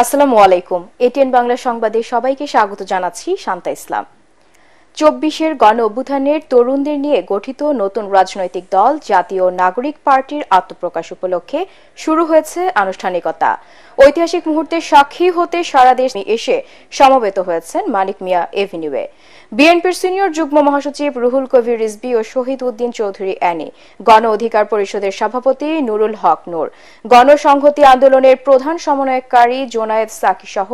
আসসালামু আলাইকুম। এটিএন বাংলা সংবাদে সবাইকে স্বাগত জানাচ্ছি শান্তা ইসলাম। ২৪-এর গণ অভ্যুত্থানের তরুণদের নিয়ে গঠিত নতুন রাজনৈতিক দল জাতীয় নাগরিক পার্টির আত্মপ্রকাশ উপলক্ষে শুরু হয়েছে আনুষ্ঠানিকতা। ঐতিহাসিক মুহূর্তের সাক্ষী হতে সারা দেশ এসে সমবেত হয়েছেন মানিক মিয়া এভিনিউয়ে। বিএনপির সিনিয়র যুগ্ম মহাসচিব রুহুল কবির রিজভী ও শহীদ উদ্দিন চৌধুরী অ্যানি, গণ অধিকার পরিষদের সভাপতি নুরুল হক নূর, গণসংহতি আন্দোলনের প্রধান সমন্বয়কারী জোনায়েদ সাকি সহ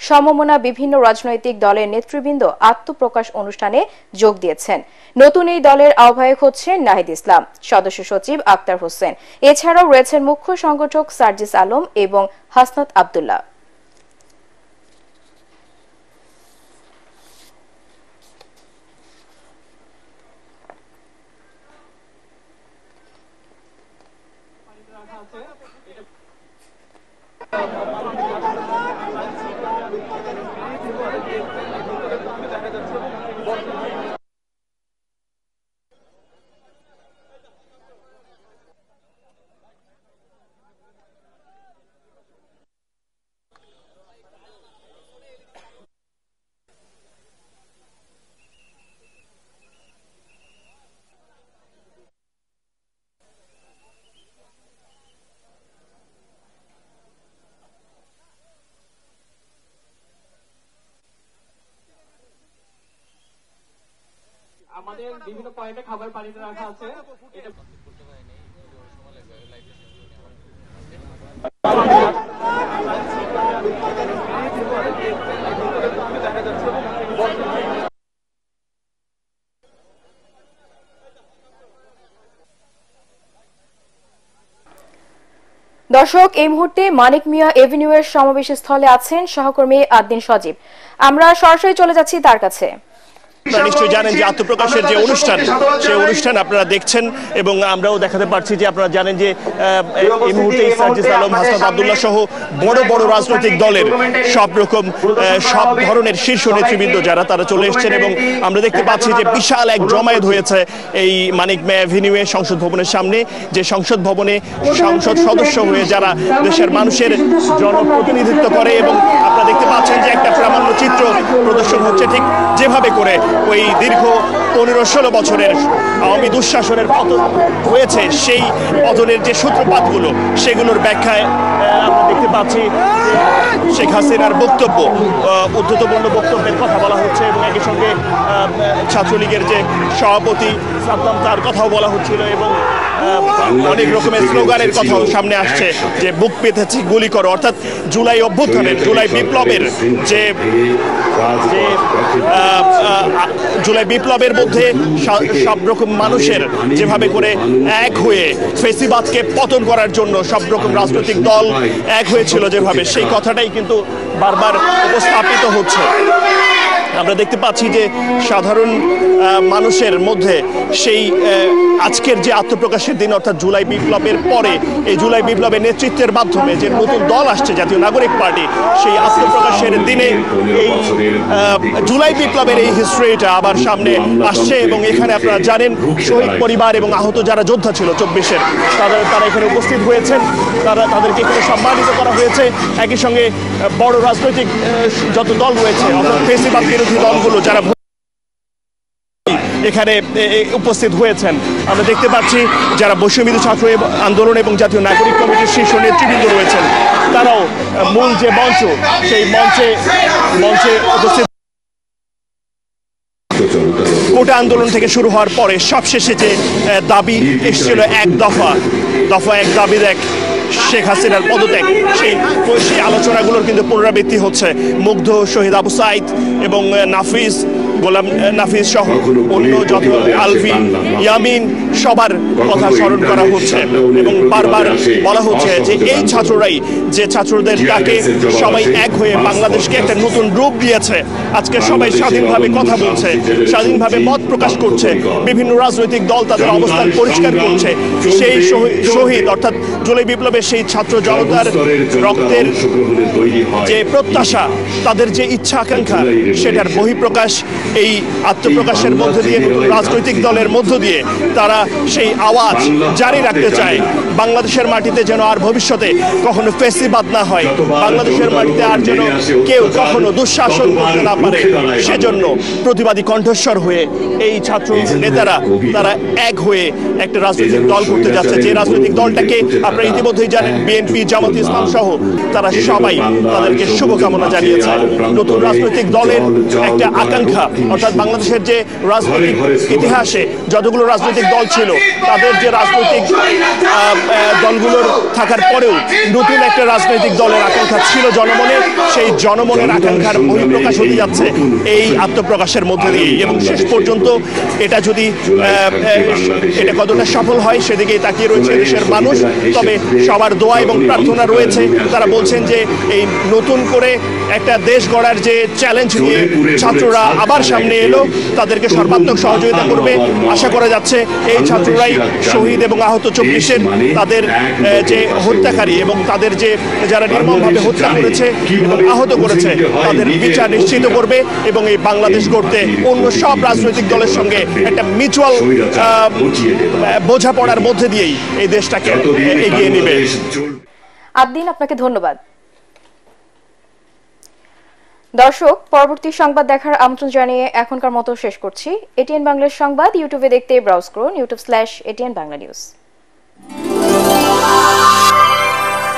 সমমনা বিভিন্ন রাজনৈতিক দলের নেতৃবৃন্দ আত্মপ্রকাশ অনুষ্ঠানে যোগ দিয়েছেন। নতুন এই দলের আহ্বায়ক হচ্ছেন নাহিদ ইসলাম, সদস্য সচিব আক্তার হোসেন, এছাড়াও রয়েছেন মুখ্য সংগঠক সার্জিস আলম এবং হাসনাত আব্দুল্লাহ। আমাদের বিভিন্ন পয়েন্টে খাবার পানিতে রাখা আছে। দর্শক, এই মুহূর্তে মানিক মিয়া এভিনিউয়ের সমাবেশ স্থলে আছেন সহকর্মী আদ্দিন সজীব। আমরা সরাসরি চলে যাচ্ছি তার কাছে। আপনারা নিশ্চয়ই জানেন যে আত্মপ্রকাশের যে অনুষ্ঠান, সেই অনুষ্ঠান আপনারা দেখছেন এবং আমরাও দেখাতে পারছি যে আপনারা জানেন যে এই মুহূর্তে সার্জিস আলম, হাসনাত আব্দুল্লাহ সহ বড় বড় রাজনৈতিক দলের সব ধরনের শীর্ষ নেতৃবৃন্দ যারা তারা চলে এসেছেন এবং আমরা দেখতে পাচ্ছি যে বিশাল এক জমায়েত হয়েছে এই মানিক মিয়া এভিনিউয়ে সংসদ ভবনের সামনে, যে সংসদ ভবনে সংসদ সদস্য হয়ে যারা দেশের মানুষের জনপ্রতিনিধিত্ব করে এবং আপনারা দেখতে পাচ্ছেন যে একটা প্রামাণ্য চিত্র প্রদর্শন হচ্ছে, ঠিক যেভাবে করে ওই দীর্ঘ 15-16 বছরের আওয়ামী দুঃশাসনের পতন হয়েছে, সেই পতনের যে সূত্রপাতগুলো সেগুলোর ব্যাখ্যায় আমরা দেখতে পাচ্ছি শেখ হাসিনার বক্তব্য, উদ্ধতপূর্ণ বক্তব্যের কথা বলা হচ্ছে এবং একই সঙ্গে ছাত্রলীগের যে সভাপতি সাদ্দাম তার কথাও বলা হচ্ছিল এবং অনেক রকমের স্লোগানের কথাও সামনে আসছে যে বুক পেতেছি গুলি করো, অর্থাৎ জুলাই অভ্যুত্থানের, জুলাই বিপ্লবের যে জুলাই বিপ্লবের মধ্যে সব রকম মানুষের যেভাবে করে এক হয়ে ফেসিবাদকে পতন করার জন্য সব রকম রাজনৈতিক দল এক হয়েছিল যেভাবে, সেই কথাটাই কিন্তু বারবার উপস্থাপিত হচ্ছে। আমরা দেখতে পাচ্ছি যে সাধারণ মানুষের মধ্যে সেই আজকের যে আত্মপ্রকাশের দিন, অর্থাৎ জুলাই বিপ্লবের পরে এই জুলাই বিপ্লবের নেতৃত্বের মাধ্যমে যে নতুন দল আসছে জাতীয় নাগরিক পার্টি, সেই আত্মপ্রকাশের দিনে এই জুলাই বিপ্লবের এই হিস্ট্রিটা আবার সামনে আসছে এবং এখানে আপনারা জানেন শহীদ পরিবার এবং আহত যারা যোদ্ধা ছিল 24-এর, তারা এখানে উপস্থিত হয়েছেন, তাদেরকে এখানে সম্মানিত করা হয়েছে। একই সঙ্গে বড় রাজনৈতিক যত দল রয়েছে, অর্থাৎ ফেসিবাদ বিরোধী দলগুলো যারা এখানে উপস্থিত হয়েছেন, আমরা দেখতে পাচ্ছি যারা বৈষম্যবিরোধী ছাত্র আন্দোলন এবং জাতীয় নাগরিক কমিটির শীর্ষ নেতৃবৃন্দ রয়েছেন, তারাও মূল যে মঞ্চ, সেই মঞ্চে উপস্থিত। কোটা আন্দোলন থেকে শুরু হওয়ার পরে সবশেষে যে দাবি এসেছিল এক দফা এক দাবি দেখ, শেখ হাসিনার পদত্যাগ, সেই আলোচনাগুলোর কিন্তু পুনরাবৃত্তি হচ্ছে। মুগ্ধ, শহীদ আবু সাইদ এবং নাফিজ, গোলাম নাফিজ সহ অন্য যত আলভিন, ইয়ামিন, সবার কথা স্মরণ করা হচ্ছে এবং বারবার বলা হচ্ছে যে এই ছাত্ররাই যে ছাত্রদের ডাকে সবাই এক হয়ে বাংলাদেশকে একটা নতুন রূপ দিয়েছে। আজকে সবাই স্বাধীনভাবে কথা বলছে, স্বাধীনভাবে মত প্রকাশ করছে, বিভিন্ন রাজনৈতিক দল তাদের অবস্থান পরিষ্কার করছে। সেই শহীদ অর্থাৎ জুলাই বিপ্লবের সেই ছাত্র জনতার রক্তের যে প্রত্যাশা, তাদের যে ইচ্ছা আকাঙ্ক্ষা, সেটার বহিঃপ্রকাশ এই আত্মপ্রকাশের মধ্য দিয়ে, রাজনৈতিক দলের মধ্য দিয়ে তারা সেই আওয়াজ জারি রাখতে চায়। বাংলাদেশের মাটিতে যেন আর ভবিষ্যতে কখনো ফেসিবাদ না হয়, বাংলাদেশের মাটিতে আর যেন কেউ কখনো দুঃশাসন করতে না পারে, সেজন্য প্রতিবাদী কণ্ঠস্বর হয়ে এই ছাত্র নেতারা তারা এক হয়ে একটা রাজনৈতিক দল করতে যাচ্ছে। যে রাজনৈতিক দলটাকে আপনারা ইতিমধ্যেই জানেন, বিএনপি, জামাত ইসলাম সহ তারা সবাই তাদেরকে শুভকামনা জানিয়েছে। নতুন রাজনৈতিক দলের একটা আকাঙ্ক্ষা, অর্থাৎ বাংলাদেশের যে রাজনৈতিক ইতিহাসে যতগুলো রাজনৈতিক দল ছিল, তাদের যে রাজনৈতিক দলগুলোর থাকার পরেও নতুন একটা রাজনৈতিক দলের আকাঙ্ক্ষা ছিল জনমনে, সেই জনমনের আকাঙ্ক্ষার বহিঃপ্রকাশ হতে যাচ্ছে এই আত্মপ্রকাশের মধ্যে দিয়ে। এবং শেষ পর্যন্ত এটা যদি এটা কতটা সফল হয় সেদিকেই তাকিয়ে রয়েছে দেশের মানুষ। তবে সবার দোয়া এবং প্রার্থনা রয়েছে। তারা বলছেন যে এই নতুন করে একটা দেশ গড়ার যে চ্যালেঞ্জ নিয়ে ছাত্ররা আবার সামনে এলো, তাদেরকে সর্বাত্মক সহযোগিতা করবে। আশা করা যাচ্ছে এই ছাত্ররাই শহীদ এবং আহত 24-এর তাদের যে হত্যাকারী এবং তাদের যে যারা নির্মমভাবে হত্যা করেছে এবং আহত করেছে তাদের বিচার নিশ্চিত করবে এবং এই বাংলাদেশ গড়তে অন্য সব রাজনৈতিক দলের সঙ্গে একটা মিউচুয়াল বোঝাপড়ার মধ্যে দিয়েই এই দেশটাকে এগিয়ে নেবে। আদ্দিন, আপনাকে ধন্যবাদ। দর্শক, পরবর্তী সংবাদ দেখার আমন্ত্রণ জানিয়ে এখনকার মতো শেষ করছি। এটিএন বাংলার সংবাদ ইউটিউবে দেখতে ব্রাউজ করুন youtube/ATN Bangla News।